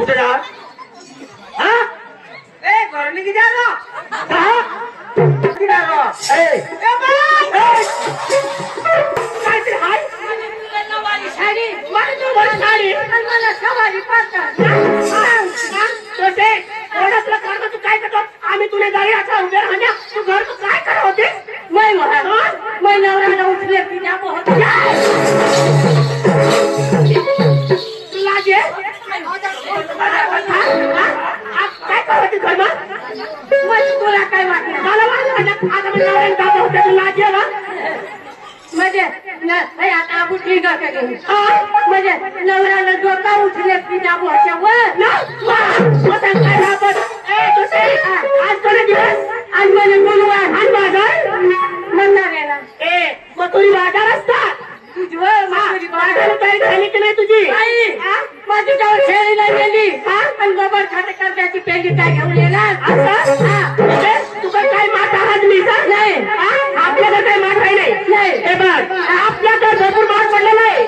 कुठे जा हा ए घरनी की जा रो हा की जा रो ए काय ते हाय नवारी साडी मला साडी मला सवारी पाहतात तो ते ओढतलं करतो तू काय करतो आम्ही तुला गाडी असा उभे राहण्या तू घर तू काय करत होते मै नवऱ्याला उठले तिच्या बहुत लाजे काय करत घर मग तुला काय वाटलं मला वाटलं आता मी नवऱ्याला जात होते तू लाजे ना म्हणजे आता उठली का म्हणजे नवऱ्याला डोका उठले तिच्या बोच्यावर काय आपण आज कोणा दिवस आज मला बोलवा आज बाजार म्हणणार आहे ना ए मग तुझी बाजार असतात तुझी बाजार तयारी झाली की नाही तुझी माझी जवळ खेळी नाही गेली आणि गोबर खाते करण्याची पेंडी काय घेऊन येणार तू काय माता हाजली नाही आपल्याकडे काही माठ नाही हे बघ आपल्याकडे भरपूर माठ पडलेला आहे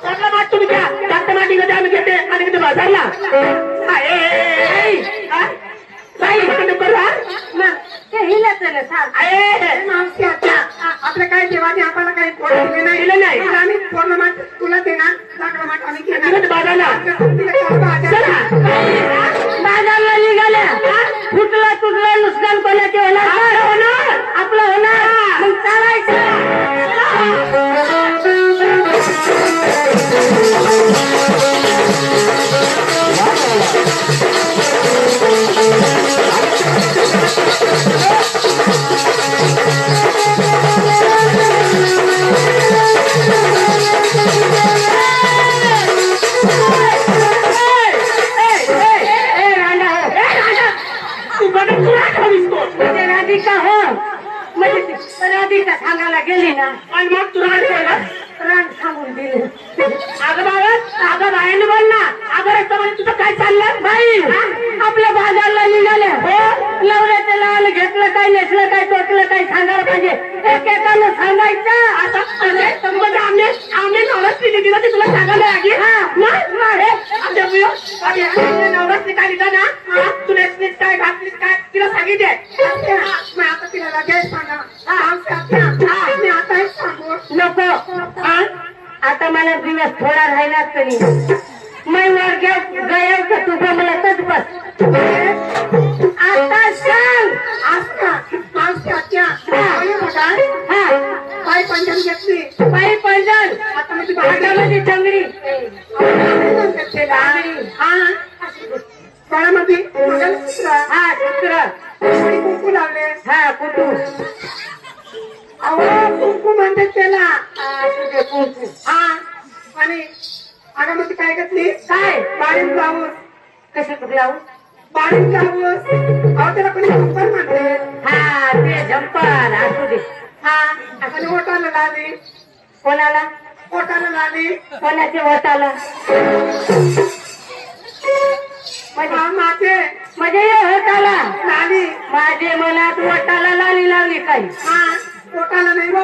कुठला माठ तुम्ही घ्या जास्त माठी मध्ये आम्ही घेते आणि किती बाजारला आपलं काय देवाने आपल्याला काही दिलं नाही आम्ही पूर्ण माठ तुला देणार लाकडा माठ आम्ही बाजारला निघाल्या फुटला तुटला नुकसान कोणाचे होणार आपलं होणार मग चालायचं राधिका सांगायला गेली ना आणि मग तू रान सांगून दिले अगं बाबा अगं बाहेर बोल ना अगं रस्त्यामध्ये तुझं काय चाललं बाई आपल्या बाजारला निघाल्या नवऱ्याचं लाल घेतलं काय नेसलं काय टोचलं काय सांगायला पाहिजे एकेकानं सांगायचं आता म्हणजे आम्ही नवरात्री दिला ते तुला सांगायला लागे नवरात्री काय दिला ना तू नेसलीस काय घातलीस काय तिला सांगितले आता तिला लगेच सांगा नको आता मला दिवस थोडा राहिला तरी मैं वर गया का तुझं मला तच बस आता सांग पाय पंजन घेतली पाय पंजन आता म्हणजे भागामध्ये टंगडी फळामध्ये हा चित्र कुंकू लावले हा कुंकू कुंकू म्हणतात त्याला कुंकू हा आणि आगामध्ये काय घेतली काय बारीक ब्लाऊज कशी ब्लाऊज बारीक ब्लाऊज अहो त्याला कोणी झंपर म्हणते हा ते झंपर असू दे हा आणि ओटाला लावली कोणाला ओटाला लावली कोणाच्या ओटाला माझे म्हणजे ओटाला लाली माझे मनात ओटाला लाली लावली काही हा ओटाला नाही बा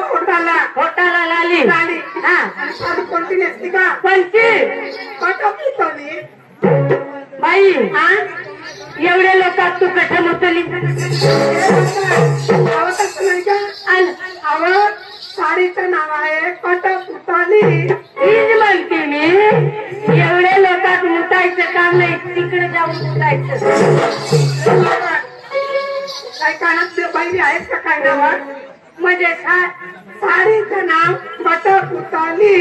ओटाला लाली लाली हा कोणती नेसती का कोणती कटोली बाई हा एवढे लोकात तू कठम उचली नाही का साडीचं नाव आहे कटपुतली हीच म्हणते मी एवढे लोकात मुतायचं काम नाही तिकडे जाऊन मुतायचं काय कानात बाई आहेत का काय नाव म्हणजे साडीचं नाव कटपुतली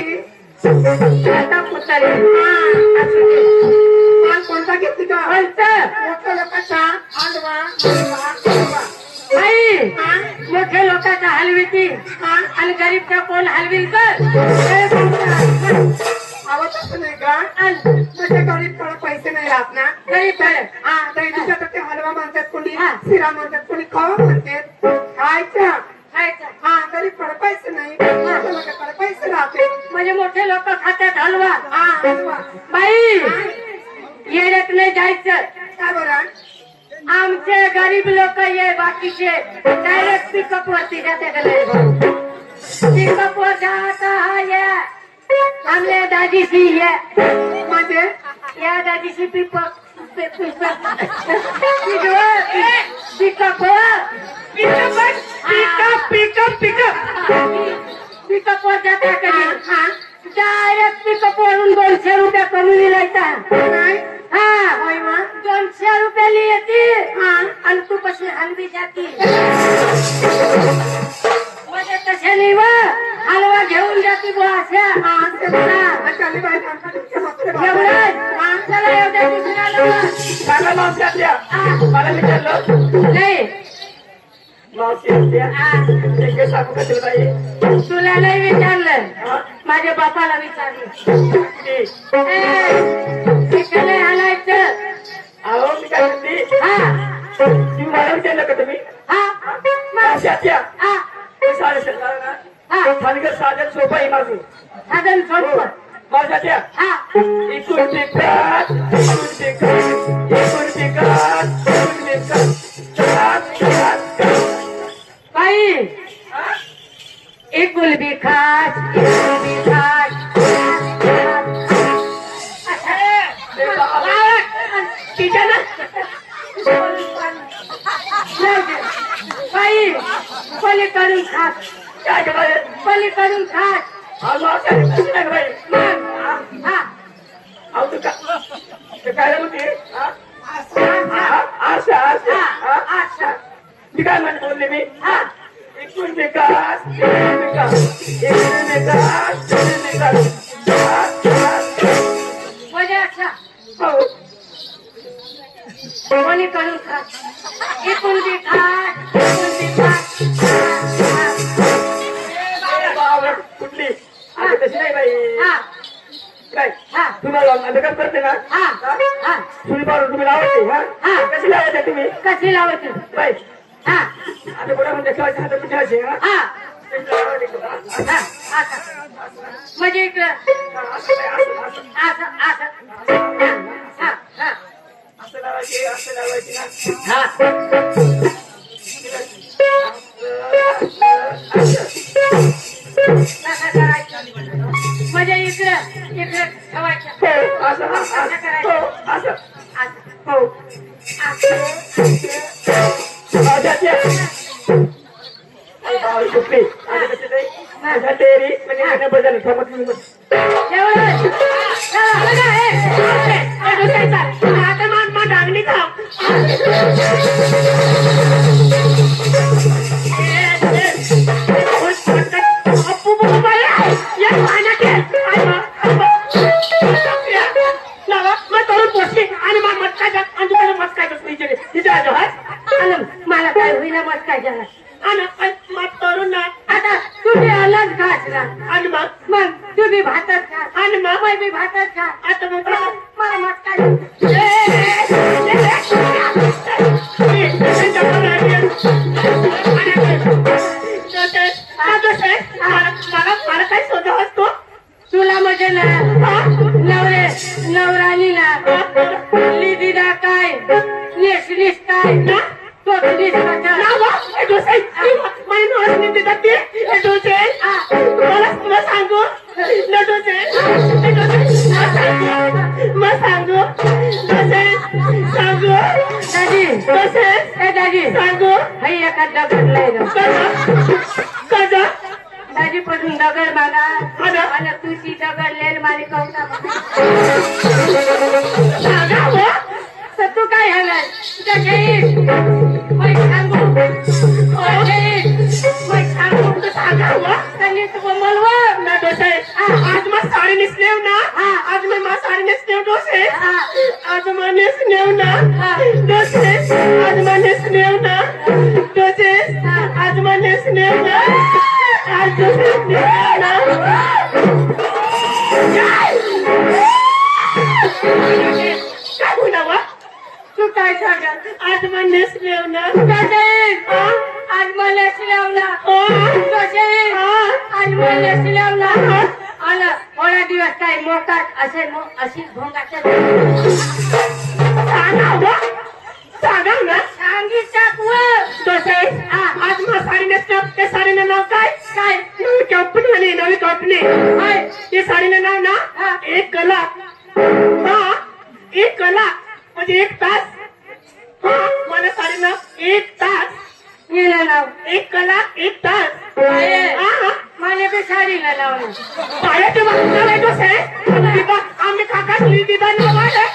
कटपुतली कोणता घेतली का मोठ्या लोकांचा हलवा मोठ्या लोकांचा हलवीती आणि गरीबचा कोण हलविल कर आवडत नाही का म्हणजे गरीब पैसे नाही राहत ना गरीब हा दैनिक ते हलवा म्हणतात कोणी शिरा म्हणतात कोणी खवा म्हणतात खायचं हा गरीब पैसे नाही पैसे राहते म्हणजे मोठे लोक खात्यात हलवा हा हलवा बाई येण्यात नाही जायचं काय बरं आमचे गरीब लोक ये बाकीचे डायरेक्ट पिकअप वरती जाते पिकअप वर जाता ये हमने दादी सी है म्हणजे या दादीशी पिकअप वर जाता कधी डायरेक्ट पिकअप वरून 200 रुपये कमी लिहायचा हा 200 रुपये येते आणि तू कशी हलवी जाती म्हणजे तशा नाही व हलवा घेऊन जाते बुवा अशा चला एवढ्या दुसऱ्याला मला विचारलं नाही तुला नाही विचारलं माझ्या बापाला विचारलं नाही हलायचं अहो मी काय म्हणते हा तुम्ही मला विचारलं का तुम्ही हा साधन साधन सोपं आहे माझं साधन सोडलं माझ्या त्या हा एकूण विकास बाई एक गुलबी खास बाई पलीकडून खास पलीकडून खास काय होते मी काय म्हणत बोलले मी एकूण विकास पलीकडून खास एक गुलबी खास कुठली आता तशी नाही बाई काय तुम्हाला अंधकार करते ना तुम्ही बरोबर तुम्ही लावायचे कशी लावायचे तुम्ही कशी लावायची बाई हा आता कुठे म्हणजे ठेवायचे हातात ठेवायचे म्हणजे इकडं असं लावायचे ना म्हणजे इकडं ठेवायचं तेरी म्हणजे बदल आता मा डांगणी खाव मला काय होईना मत काय झाला तरुण ना आता तुम्ही अलग खास ना आणि मग तुम्ही भातात खा आणि मग मी भातात खा आता मग मला मत काय मला काय शोधा असतो तुला म्हणजे ना नवरानी ना लिदीना काय नेसलीस काय तोतलीस मला सांगू दादी सांगू हाई एका दगड नाही दादी पासून दगड मागा आणि तुझी दगड लेल मारी कवता तर तू काय झालं सांगू आज मग साडी नेसलेव ना आज मी मा साडी नेसलेव डोसे आज मा नेसलेव ना डोसे आज मा नेसलेव ना डोसे आज मा नेसलेव ना आज डोसे नेसलेव ना काय बोलावा तू काय सांगा आज मा नेसलेव ना आज मला शिलावला आज मला शिलावला आणि थोडा दिवस काय मोकाट असे अशीच भोंगाच्या सांगा ना सांगितलं आज मा साडी नेसलं त्या साडीनं नाव काय काय नवी कंपनी काय ते साडीनं नाव ना एक कला म्हणजे 1 तास हा, मला साडी ना 1 तास हिला लाव 1 कलाक 1 तास बाये, हा, हा. मला बी साडीला लावलं पायाच्या मागचा नाही डोसे तिथं आम्ही काकातली तिथं नाव आहे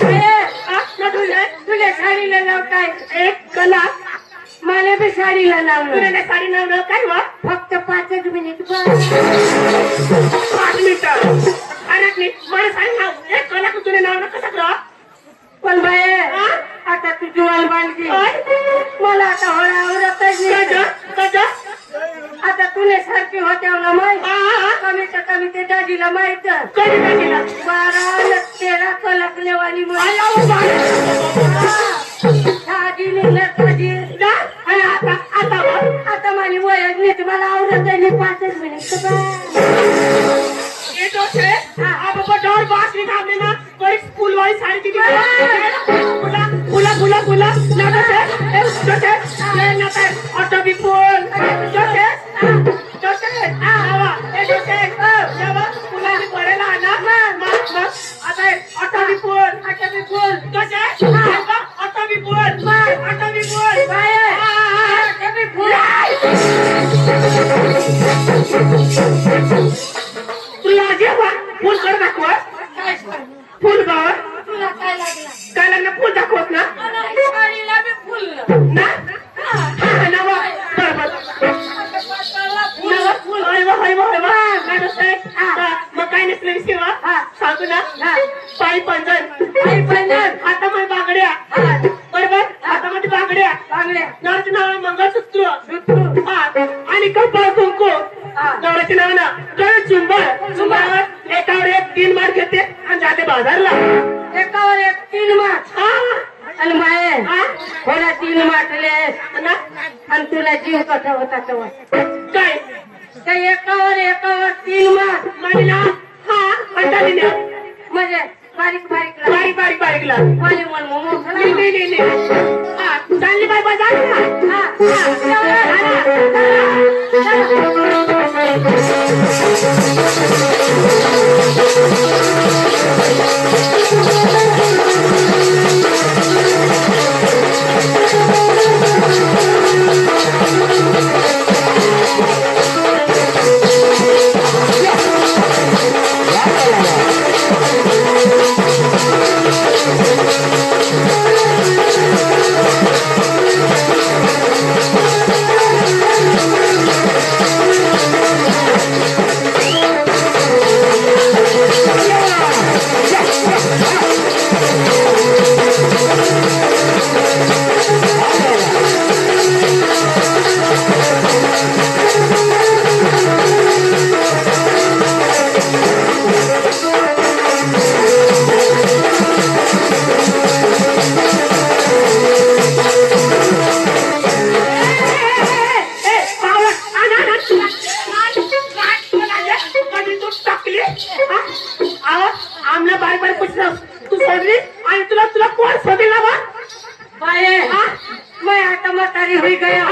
बाये, हा, ना तुझे तुला साडीला लाव काय 1 कलाक मला बी साडीला तुला लावलं नाही साडी नाव काय वा फक्त 5 मिनिट 5 मिनिटं अरे नाही मला सांग ना 1 कलाक तुला नाव ना कसं करा पण बाये हा? आता तू जुवाल बांधली काय? मला आता हळा आवडतच नाही कसं आता तुला सारखी होत्या ना माहित हा, हा. कमी तर कमी ते दाजीला माहित कधी काय केलं 12 कलकलेवाली आया हो बाळा. दाजी निघणार दाजी जा. आणि आता बघ. आता माझी वयच नाही तुम्हाला आवडत नाही 5 मिनिट ये डोसे आप डोर बास निकालने ना कोई स्कूल वाली साड़ी की बुला बुला बुला बुला ना डोसे ये ना पे ऑटो भी बोल डोसे आवा ए डोसे जावा बुला भी पडेला ना मग आता ऑटो भी बोल डोसे ऑटो भी बोल बाये तुला जेव्हा फुल कर दाखवा फुल गाव तुला काय लागला काय लागलं फुल दाखवत ना साडीला बी फुल ना नवा बरोबर मग काय नसलं शिवा सांगू ना पायी पंजन हातामध्ये बांगड्या बरोबर हातामध्ये बांगड्या नवऱ्याच्या नावाने मंगळसूत्र हा आणि कपाळ कुंकू नवऱ्याच्या नावानं गळ चुंबळ एकावर 1 3 मार घेते आणि जाते बाजारला एकावर 1 3 माठ हा आणि माये हा थोडा 3 माठले ना आणि तुला जीव कसा होता तेव्हा काय त्या एकावर 3 माठ म्हणला हा अंदाजी द्या म्हणजे बारीक बारीकला माझे मन मोठं नाही नाही. नाही नाही हा चालली बाय बाजार ना हा, आमला बाय बाय पुछलं तू सोडली आणि तुला कोण सोडला बा बाये मैं आता म्हातारी होई गया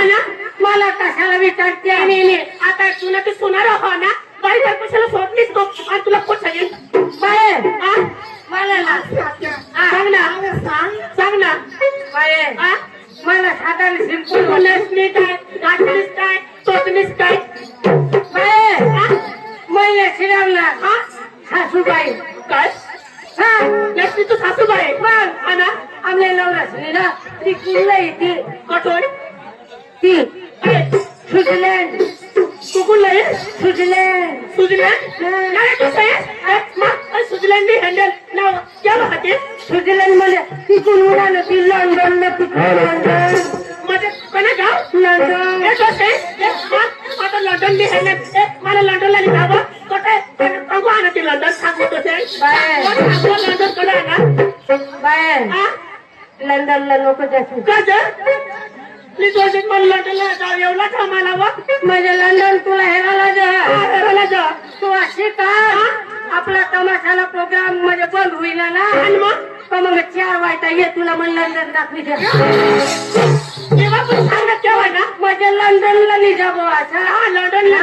मला कशाला विचारते नाही आता तुला तू सोनार हो ना बाय बाय पुछलं सोडलीस तो आणि तुला कोण सांगेल बाये हा मला ना सांग ना बाये हा मला साधारण सिंपल बोलस नाही काय गाठलीस काय सोडलीस काय बाये मैले शिरावला सासूबाई काय हा लक्ष्मी तू सासूबाई मग ना आमले नवरासली ना ती कुठला येते कठोर ती स्वित्झर्लंड कुकुल स्वित्झर्लंड स्वित्झर्लंड हँडल नाव क्या होते स्वित्झर्लंड मध्ये तिथून उडालं ती लंडन लंडन म्हणजे कोणा गाव लंडन आता लंडन बी हँडल मला लंडनला निघावं कुठे सांगू आणा ते लंडन सांगू तसे लंडन कडे ना बाय लंडनला लोक जास्त का प्लीज वर्षात मला लंडनला जाऊ एवढा कामाला वा म्हणजे लंडन तुला हेरायला हेरायला जा तू अशी का आपला तमाशाला प्रोग्राम मध्ये बंद होईल ना आणि मग मग 4 वाजता ये तुला मग लंडन दाखवी तेव्हा पण सांगत केव्हा ना म्हणजे लंडनला निघावं असं लंडनला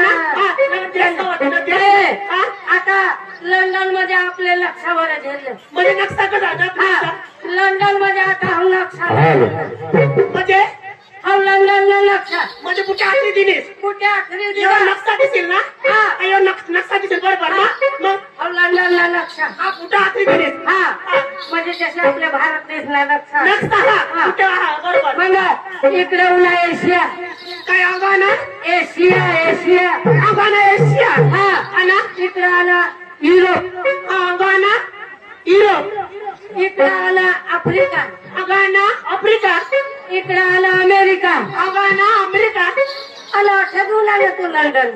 आता लंडन मध्ये आपले लक्षावर गेले. म्हणजे नक्षा कसा हा लंडन मध्ये आता हम लक्षा म्हणजे हम लंडन लक्षा म्हणजे कुठे आखरी दिनेश कुठे आखरी एवढा नक्षा दिसेल ना हा. एवढा नक्षा दिसेल बरोबर ना मग हम लंडन लक्षा हा कुठे आखरी दिनेश हा म्हणजे जसे आपले भारत देशला लक्षा नक्षा हा कुठे हा बरोबर मग इकडे उन्हा एशिया काय आव्हाना एशिया एशिया आव्हाना एशिया हा आणि इकडे आला युरोप आव्हाना युरोप इकडे आला आफ्रिका आव्हाना आफ्रिका इकडे आला अमेरिका आव्हाना अमेरिका आला ठरवून आलं तू लंडन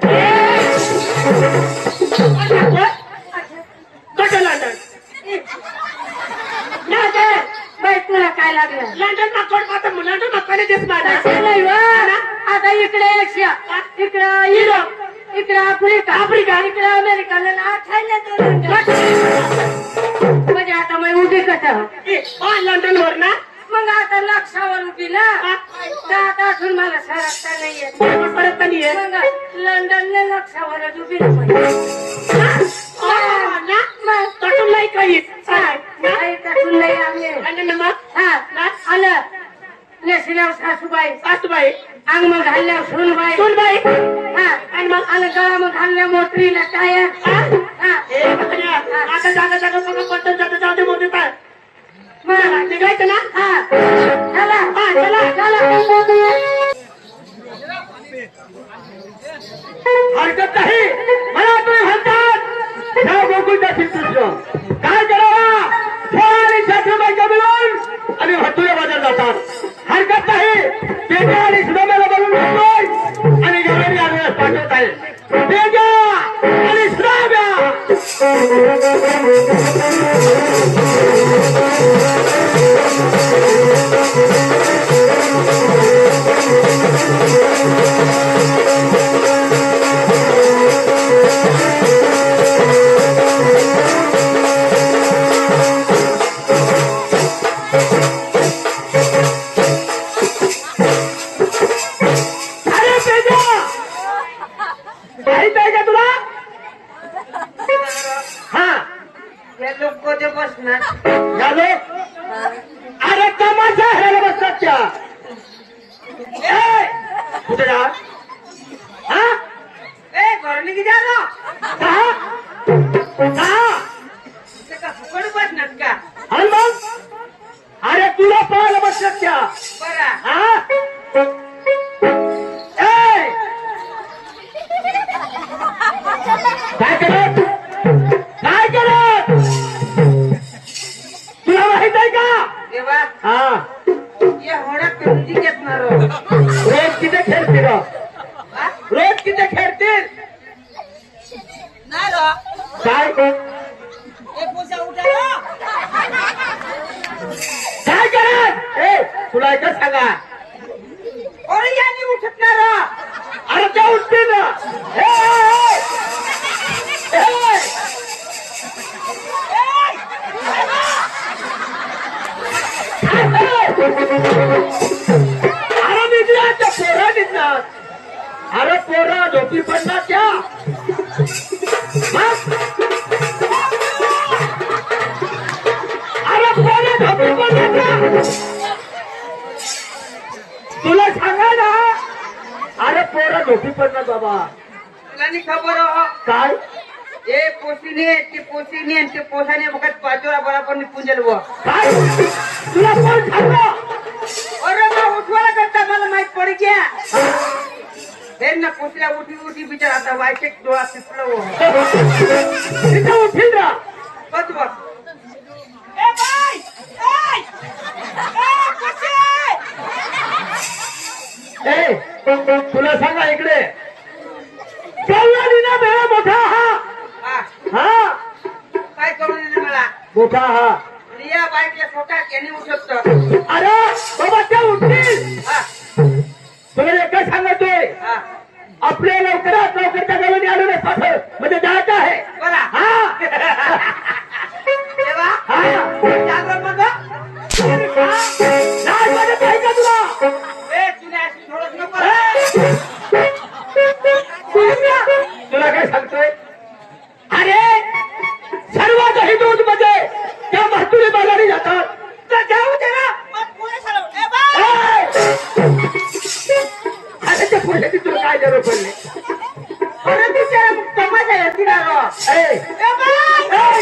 कुठं लंडन नाही ते, बाई तुला काय लागलं लंडन ना कोण पाहतो लंडन ना कोणी दिस तसं नाही व. आता इकडे एशिया इकडे युरोप इकडे आफ्रिका आफ्रिका. इकडे अमेरिका थायलंड म्हणजे आता मग उभी कसं लंडन वर ना मग आता लक्षावर उभी ना तर आता अजून मला सरकता नाही येत परत नाही आहे मग लंडनला लक्षावरच उभी राहिली. मग तटून नाही काही आई त्यातून नाही आले लंडन मग हा आलं नेसल्यावर सासूबाई सासूबाई अंग मग घालल्यावर सोनबाई सोनबाई हा आणि मग आलं गळा मग घालल्या मोटरीला टायर हा आता जागा जागा बघा पटकन जाता जाऊ दे मोठी काय मग निघायचं ना हा चला हा चला चला हरकत नाही मला तुम्ही म्हणतात ह्या गोकुळच्या श्रीकृष्ण काय करावा आणि सासूबाईच्या मिळून आणि हत्तुरे बाजार जातात हरकत नाही तेजा आणि सुदाम्याला बोलून घेतोय आणि घरी आलेला पाठवत आहे तेजा आणि सुदाम्या अरे तेजा माहित आहे का तुला हा हे लोक कधी बसणार झालो अरे तमाशा ह्याला बसतात त्या ए, कुठे जा हा ए घरने किती आलो कहा कहा फुकट बसणार का आणि मग अरे तुला पाहायला बसतात त्या बरा हा ए, काय करत काय करत तुला माहित आहे का देवा हा हे होणार कधी घेतणार रोज किती खेळतील रोज किती खेळतील नाही रो काय एक पोसा उठालो काय करत ए तुला एकच सांगा कोणी यांनी उठत नाही रो अरे त्या उठतील ना ए, ए, ए, अरे निघला त्या पोरा निघला अरे पोरा झोपी पडणार त्या हा? अरे पोरा झोपी पडणार त्या तुला सांगा ना अरे पोरा झोपी पडणार बाबा तुला नाही खबर हो काय ए पोसीने ते पोसीने आणि ते पोसाने बघत पाचोरा बराबर निपुंजल व काय तुला कोण सांगा अरे मग उठवायला करता मला माहित पड गया हे ना पोसल्या उठी उठी बिचार आता वायचे डोळा पिपलं हो तिथं उठील ना बस बस ए बाय ए ए तुला सांगा इकडे कल्याणीला मेळा मोठा हा हा काय करून दिलं मला मोठा हा रिया बाईकला छोटा यांनी उठवतो अरे बाबा त्या उठतील तुला एकच सांगतोय आपल्या लवकरात लवकर त्या गावाने आलो ना म्हणजे जायचं आहे बरा हा देवा हा जागरण मग नाही म्हणत आहे का तुला ए तुला अशी थोडंच नको तुला काय सांगतोय अरे पडले. अरे तुझ्या तमाशा येते ना रो. ए, ए बाई!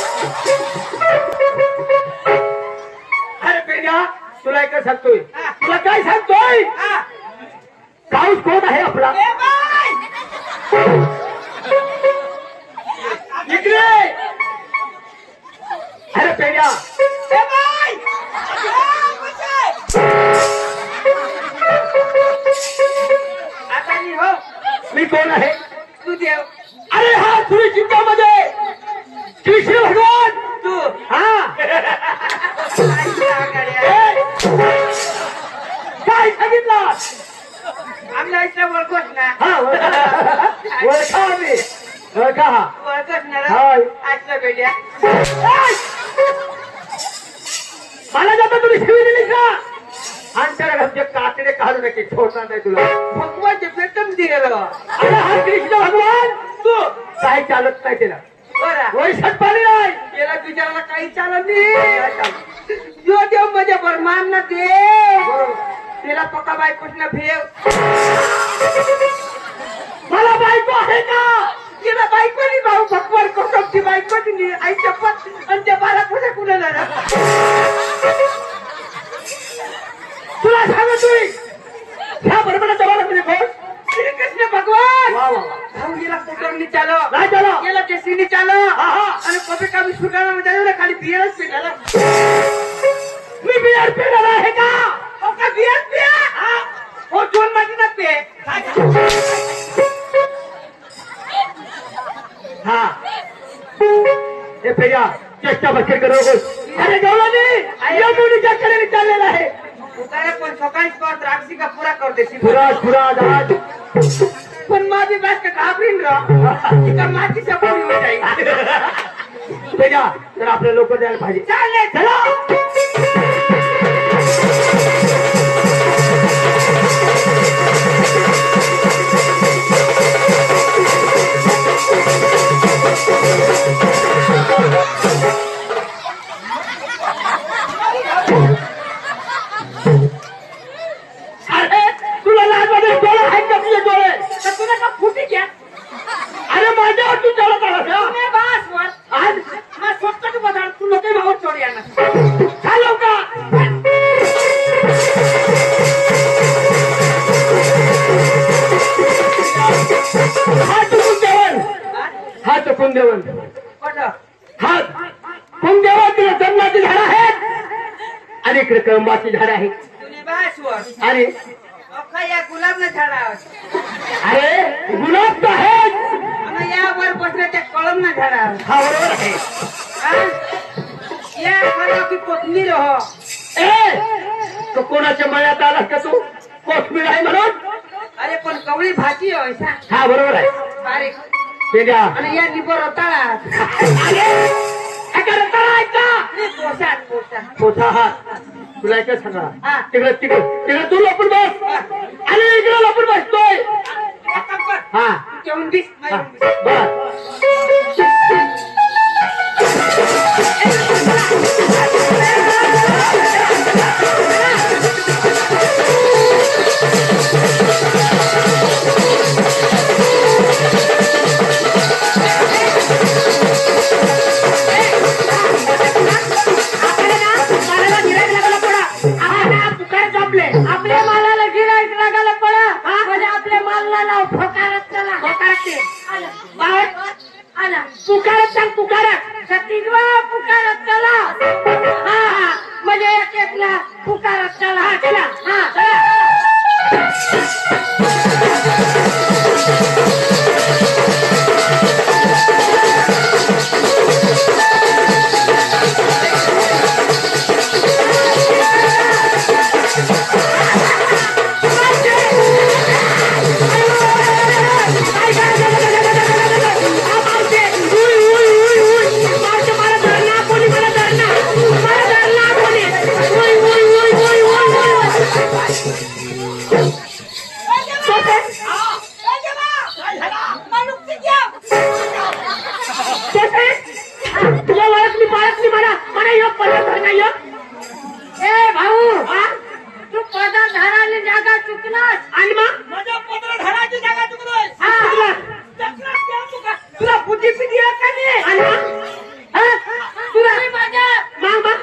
अरे पेड्या तुला एक सांगतोय, हा. तुला काय सांगतोय? हा. पाऊस कोण आहे आपला? ए बाई! इकडे. अरे पेड्या ए बाई! आता मी हो, मी कोण आहे? तू देव, अरे हा तुझी चिंतामध्ये कृष्ण भगवान. तू हा आगाड्या. काय सांगितलं? आपल्या इथलं ओळखोच ना, हा ओळखा मी ओळखा. ओळखोच ना हाय. असलं बेड्या. मला जाता तुम्ही शिवी दिली का? आणि त्याला घरचे कातडे काढू नये, सोडणार नाही तुला. भगवानचे पेटम दिलेलं अरे हा कृष्ण भगवान तू काही चालत नाही त्याला. बरं. वैशात पाणी नाही. त्याला बिचाराला काही चालत नाही. काय चालत? जो देव म्हणजे बरमान ना देव, त्याला पक्का बायकोच ना भेव. मला बायको आहे का? तिला बायको नाही भाऊ, भगवान कसमची बायको नाही. आई चप्पल आणि त्या बाला कुठे कुठे जाणार. तुला सांगतोय ह्या बरोबरच्या मला म्हणजे कोण? श्रीकृष्ण भगवान. वा वा वा. भाऊ गेला कुटुंबी चालो, नाही चालो. गेला देशीनी चालो. हा, हा. आणि कभी कभी सुगामध्ये जाऊ ना, खाली बियरच पिटाला. मी बिहार पेणार आहे का? पक्का बियर पिया. हो दोन माटी ना पे. हा हे पेया चेष्टा बसर करू नकोस. अरे गौरवनी या मुलीच्या कडेने चाललेला आहे. उतारे पण सकाळीच पाच राक्षी का पुरा कर देशील. पुराज आज पण माझी बास का घाबरीन रा, तिका मातीच्या पोळी होत जाईल. पेया तर आपले लोक द्यायला पाहिजे. चालले चला. अरे तुला लाज वाटत डोळे आहेत का तुझे डोळे? तर तुला का फुटी घ्या. अरे माझ्यावर तू चालत आलास का? तुम्ही बास वर आज मग स्वतःच बदल तू लोक भाऊ चोरी आणणार. चालव का? हा चुकून देवन, हा चुकून देवन, पटलं. हा कुंदेवा तुला जन्माची झाड आहेत आणि इकडे कळंबाची झाड आहेत. तुम्ही बास वर अरे अख्खा या गुलाब न झाडावर अरे गुलाब तर आहेत. आणि या वर बसल्या त्या कळम न झाडावर. हा बरोबर आहे. हा? या खरं की कोथमीर हो. ए तो कोणाच्या मळ्यात आलास का तू? कोथमीर आहे म्हणून? अरे पण कवळी भाजी हो ऐसा हा बरोबर आहे. बारीक. पेड्या आणि या निबर रताळा. पोशात पोशात. पोथा हा तुला एकच सांगा. हा. तिकडे तिकडे तिकडे तू लपून बस आणि इकडे लपून बसतोय. हा जेवण दिस हा, बस. आपल्या मालाला गिराईक लागायला पडा, म्हणजे आपल्या मालला नाव फोकारत चला. आला पुकारत सांग, पुकारत सतीजवा पुकारत चला. हा म्हणजे एक एकला पुकारत चला. हा चला. हा चला. ए भाऊ, तू पदाधाराली जागा चुकलास आणि मग माझ्या पत्र घराची जागा चुकलोय. पिटी का नाही आणि हा? तुला माझ्या मामा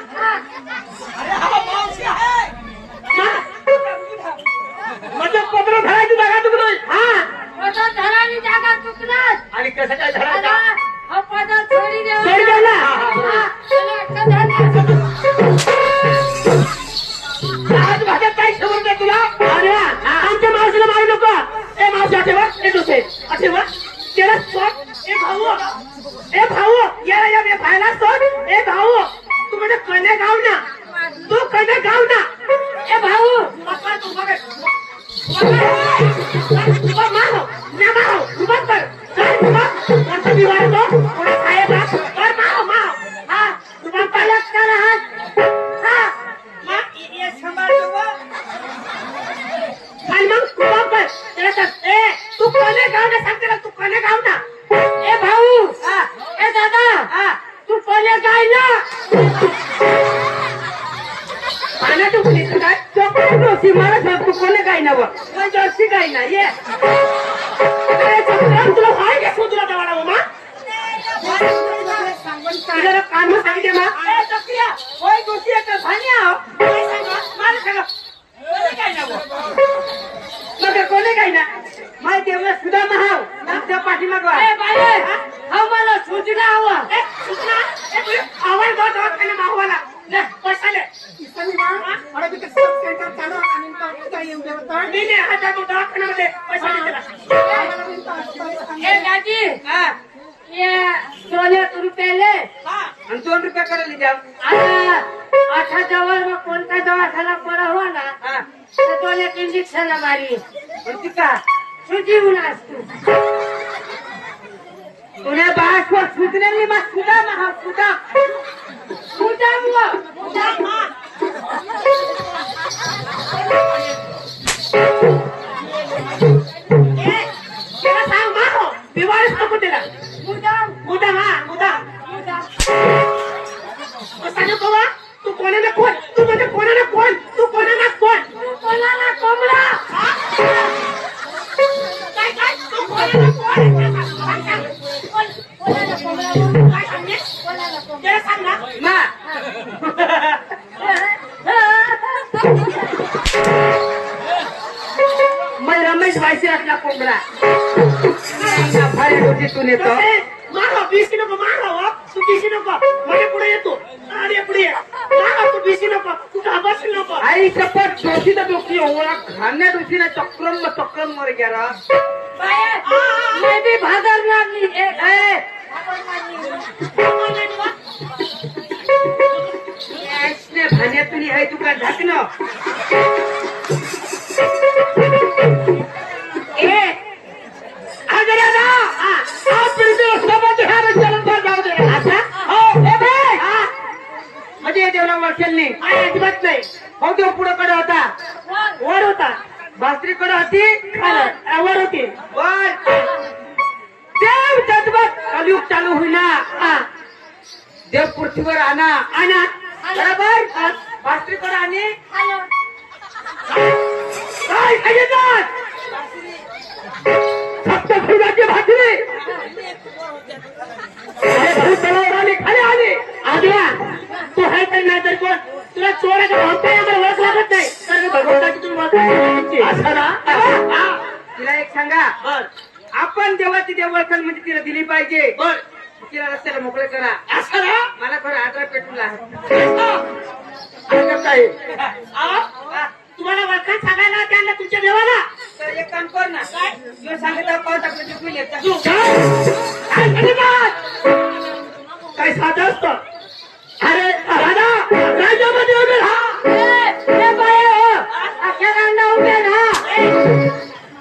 म्हणजे पत्र धरायची जागा चुकलोय हा पदर धरावी जागा चुकणार आणि कसं काय धरायचा हा पदर सोडी द्या सोडी द्यायला? आज भाज्यात काय खबर नाही तुला अरे आमच्या मावशीला मारू नको ए मावशी आठेवा ए दुसरे आठेवा त्याला सोड ए भाऊ या भायला सोड ए भाऊ तू म्हणजे कने गाव ना तू कने गाव ना ए भाऊ बाप्पा तू बघ मारो ना मारो तू बघ कर तू बघ कोणता दिवार तो कोणी साहेब कर मारो मारो हा तू बघ पलट कर हा ये सांभाळतो बा आणि मग तू बघ कर त्याला सांग ए तू कने गाव ना सांग त्याला तू कने गाव ना ए भाऊ ए दादा तू कोणे काय ना पाना तू कुणी काय चोपडी मला सांग तू कोणे काय ना बा जर्सी काय ना ये अरे चंद्रम तुला काय काय शोधला दवाडा मामा तुला काम सांगितले मा ए चक्रिया होय गोष्टी एक भान्या काय सांगा मला सांगा कोणे काय ना बा मग कोणी काय ना माहिती आहे सुद्धा महाव त्या पाठीमाग ए बाई हा मला सूचना हवा ए सुना ए तू आवाज गो दवाखाना मागवाला ले पैसा ले नाही आता तू दवाखान्यामध्ये पैसा दे त्याला ए दादी ये 16 रुपयाले आणि 2 रुपये करायला द्या आता अच्छा जवळ मग कोणता दवाखाना पडा हो ना तर दोन एक इंजेक्शन मारी पण ती का सुजी होऊन असतो तुला बाळाश्वर सुचलेली मा सुद्धा महा सुद्धा सुजा त्याला सांग माहो दिवाळीच नको त्याला मुद्दा मुद्दा सांगू बाबा तू कोणाला कोण तू म्हणजे कोणाला कोण तू कोणाला कोण कोणाला कोंबडा काय काय तू कोणाला कोण कोणाला कोंबडा काय सांगणे त्याला सांग ना मैं रमेश भाई से अपना कोंबडा भारी होती तू नेतो मारो बीसी नको मारो तू बीसी नको माझ्या पुढे येतो अरे पुढे ये मारो तू बीसी नको तू घाबरशील नको आई चपट दोषी तर दोषी ओळा घालण्या दोषी ना चक्रम मर गेला मैं भी भादर लागली भाण्यातून आहे तुका ढाकणं देवला वळखेलनी अजिबात नाही हो देव पुढे कडे होता वर होता भास्त्री कडे होती खाली वर होती बर देव जगभर कलियुग चालू होईना देव पृथ्वीवर आणा आणा बरोबर भास्त्री कडे आणि काय खायचं फक्त फुलाची भाकरी आली खाली आली आद्या तू आहे तर नाही तर कोण तुला चोराचा होता आम्हाला ओळख लागत नाही तर भगवंताची तुम्ही ओळख असं ना हा. तिला एक सांगा बर आपण देवाची देवळखण म्हणजे तिला दिली पाहिजे बर तिला रस्त्याला मोकळे करा असं ना मला खरं आदरा पेटूला तुम्हाला ओळखाण सांगायला त्यांना तुमच्या देवाला तर एक काम कर ना काय सांगितलं पाहता जिंकून येतात काय काय साधं असतं अरे दादा राज्यामध्ये उभे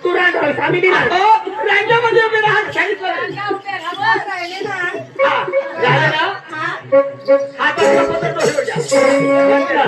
तू रांधाव सामी राज्यामध्ये उभे राहा सांगितलं झालं ना हातात पत्र